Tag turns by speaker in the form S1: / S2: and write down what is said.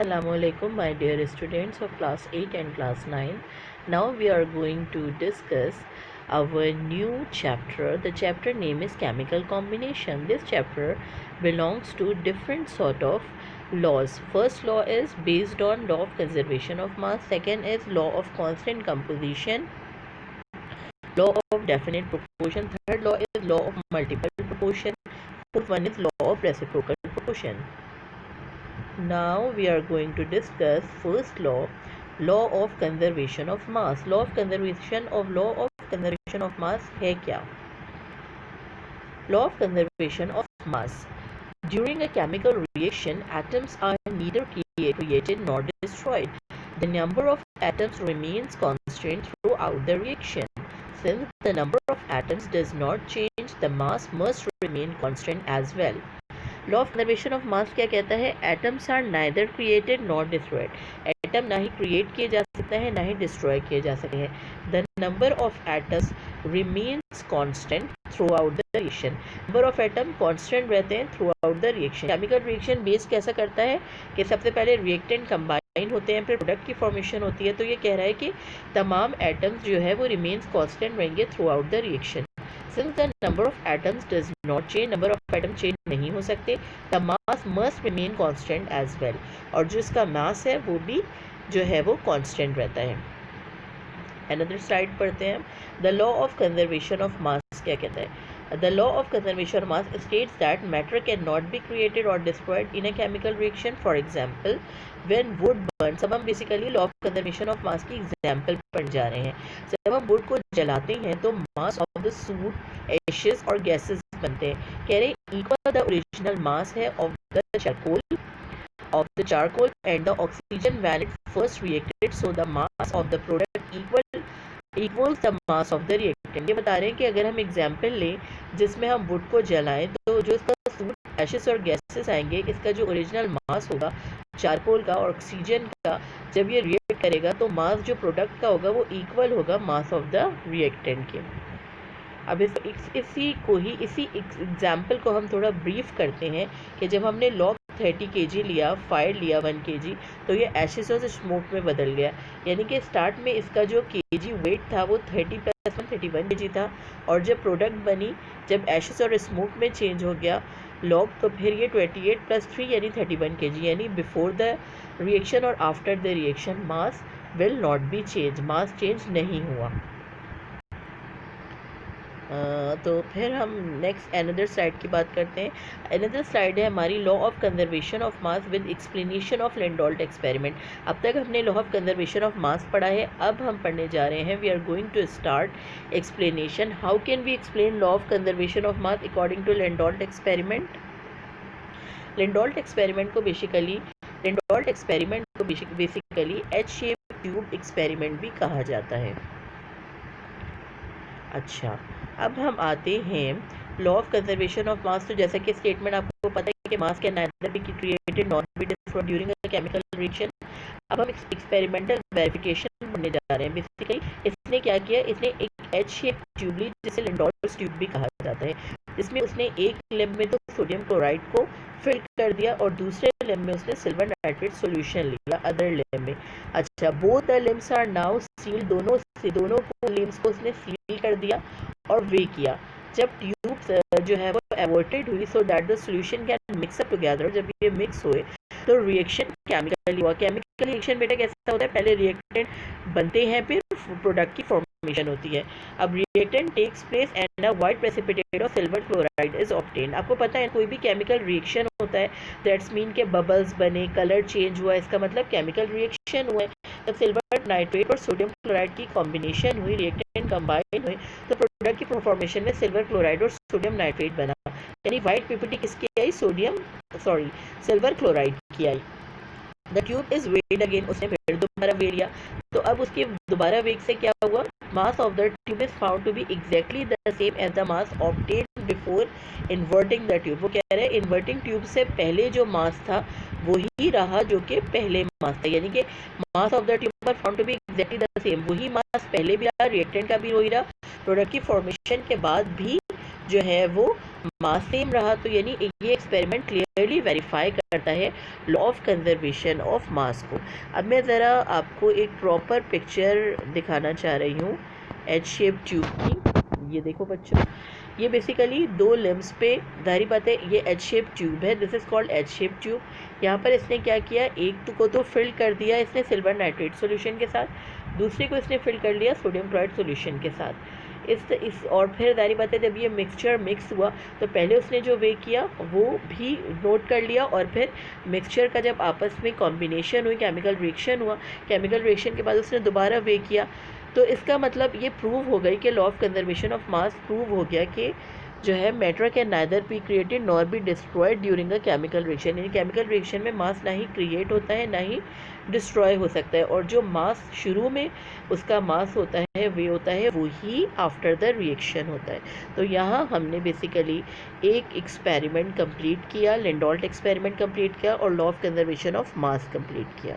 S1: Assalamualaikum, my dear students of class 8 and class 9. Now we are going to discuss our new chapter. The chapter name is chemical combination. This chapter belongs to different sort of laws. First law is based on law of conservation of mass. Second is law of constant composition. Law of definite proportion. Third law is law of multiple proportion. Fourth one is law of reciprocal proportion. Now we are going to discuss first law, law of conservation of mass. Law of conservation of mass है क्या? Law of conservation of mass. During a chemical reaction, atoms are neither created nor destroyed. The number of atoms remains constant throughout the reaction. Since the number of atoms does not change, the mass must remain constant as well. Law of conservation of mass क्या कहता है? Atoms are neither created not destroyed. Atom ना ही create किए जा सकते हैं ना ही डिस्ट्रॉय किए जा सकते हैं. The number of atoms remains constant through out the reaction. Number of atom constant रहते हैं through out the reaction. Chemical reaction base कैसा करता है कि सबसे पहले रिएक्टेंट कंबाइन होते हैं, फिर प्रोडक्ट की फॉर्मेशन होती है. तो ये कह रहा है कि तमाम एटम्स जो है वो रिमेन्स कांस्टेंट रहेंगे through out the reaction. Since the number of atoms does not change, number of atoms change नहीं हो सकते, the mass must remain constant as well. और जो इसका mass है वो भी जो है वो constant रहता है. Another slide पढ़ते हैं. The law of conservation of mass क्या कहता है? The law of conservation of mass states that matter cannot be created or destroyed in a chemical reaction. For example, when wood burns, अब हम basically law of conservation of मास की example पढ़ जा रहे हैं. जब हम वुड को जलाते हैं तो मास ऑफ द सूट एशेस और गैसेस बनते हैं. कह रहे इक्वल द ओरिजिनल मास है of the charcoal and the oxygen when it first reacted, so the mass of the product equals the mass of the reactant. ये बता रहे हैं कि अगर हम एग्जाम्पल लें जिसमें हम वुड को जलाएं तो जो इसका सूट एशेस और गैसेस आएंगे, इसका जो ओरिजिनल मास होगा चारकोल का और ऑक्सीजन का, जब ये रिएक्ट करेगा तो मास जो प्रोडक्ट का होगा वो इक्वल होगा मास ऑफ द रिएक्टेंट के. अब इसी एग्जाम्पल को हम थोड़ा ब्रीफ करते हैं कि जब हमने लॉग 30 kg लिया, फायर लिया 1 kg, तो ये एशेस और स्मोक में बदल गया. यानी कि स्टार्ट में इसका जो kg वेट था वो 30 + 1 31 kg था, और जब प्रोडक्ट बनी, जब एशेस और स्मोक में चेंज हो गया लॉग, तो फिर ये 28 + 3 यानी 31 kg. यानी बिफोर द रिएक्शन और after the reaction mass will not be change, mass change नहीं हुआ. तो फिर हम नेक्स्ट अनदर स्लाइड की बात करते हैं. अनदर स्लाइड है हमारी law of conservation of mass with explanation of Landolt experiment. अब तक हमने law of conservation of mass पढ़ा है, अब हम पढ़ने जा रहे हैं, we are going to start explanation. How can we explain law of conservation of mass according to Landolt experiment? Landolt experiment को basically H shape tube experiment भी कहा जाता है. अच्छा, अब हम आते हैं लॉ ऑफ कंजर्वेशन ऑफ मास. तो जैसा कि स्टेटमेंट आपको पता है कि मास can neither be created not be destroyed during a chemical reaction. अब हम एक्सपेरिमेंटल वेरिफिकेशन करने जा रहे हैं. बेसिकली इसने क्या किया, इसने एक एच शेप ट्यूब ली जिसे लेंडोल्ट ट्यूब भी कहा जाता है. इसमें उसने एक लैब में तो सोडियम क्लोराइड को फिल कर दिया और दूसरे लैब में उसने सिल्वर नाइट्रेट सॉल्यूशन लिया अदर लैब में. अच्छा, both the limbs are now sealed. दोनों लिम्स को उसने सील कर दिया और वे किया. जब ट्यूब जो है वो एवर्टेड हुई, so that the solution can mix up together. जब ये मिक्स हुए तो रिएक्शन केमिकली हुआ. केमिकल रिएक्शन बेटा कैसा होता है, पहले रिएक्टेंट बनते हैं फिर प्रोडक्ट की फॉर्मेशन होती है. अब reactant takes place and a white precipitate of silver chloride is obtained. आपको पता है कोई भी केमिकल रिएक्शन होता है दैट्स मीन के बबल्स बने, कलर चेंज हुआ, इसका मतलब केमिकल रिएक्शन हुआ है. जब सिल्वर नाइट्रेट और सोडियम क्लोराइड की कॉम्बिनेशन हुई, रिएक्टेंट कंबाइन हुए, तो प्रोडक्ट की फॉर्मेशन में सिल्वर क्लोराइड और सोडियम नाइट्रेट बना. यानी वाइट पीपीटी किसकी आई, सिल्वर क्लोराइड की आई. The tube is weighed again, उसने फिर दोबारा वे लिया. तो अब उसके दोबारा वेग से क्या हुआ, mass of the tube is found to be exactly the same as the mass obtained before inverting the tube. वो कह रहे हैं इन्वर्टिंग ट्यूब से पहले जो मास था वही रहा जो कि पहले मास था. यानी कि mass of the tube are found to be exactly the same. वही मास पहले भी रहा, रिएक्टेंट का भी वही रहा, प्रोडक्ट की फॉर्मेशन के बाद भी जो है वो मास सेम रहा। तो यानी ये एक्सपेरिमेंट क्लियरली वेरीफाई करता है लॉ ऑफ कंजर्वेशन ऑफ मास को। अब मैं ज़रा आपको एक प्रॉपर पिक्चर दिखाना चाह रही हूँ एच शेप ट्यूब की। ये देखो बच्चों, ये बेसिकली दो लिम्स पे, जाहिर बात है ये एच शेप ट्यूब है, this is called H shape tube. यहाँ पर इसने क्या किया, एक को तो फिल कर दिया इसने सिल्वर नाइट्रेट सॉल्यूशन के साथ, दूसरे को इसने फिल कर लिया सोडियम क्लोराइड सॉल्यूशन के साथ। इस और फिर जाहिर बात है जब ये मिक्सचर मिक्स हुआ तो पहले उसने जो वे किया वो भी नोट कर लिया, और फिर मिक्सचर का जब आपस में कॉम्बिनेशन हुई, केमिकल रिएक्शन हुआ, केमिकल रिएक्शन के बाद उसने दोबारा वे किया। तो इसका मतलब ये प्रूव हो गई कि law of conservation of mass prove हो गया कि जो है matter can neither be created nor be destroyed during a chemical reaction. यानी केमिकल रिएक्शन में मास ना ही क्रिएट होता है ना ही डिस्ट्रॉय हो सकता है, और जो मास शुरू में उसका मास होता है वे होता है वही आफ्टर द रिएक्शन होता है। तो यहाँ हमने बेसिकली एक एक्सपेरिमेंट कंप्लीट किया, लिंडोल्ट एक्सपेरिमेंट कंप्लीट किया और law of conservation of mass complete किया।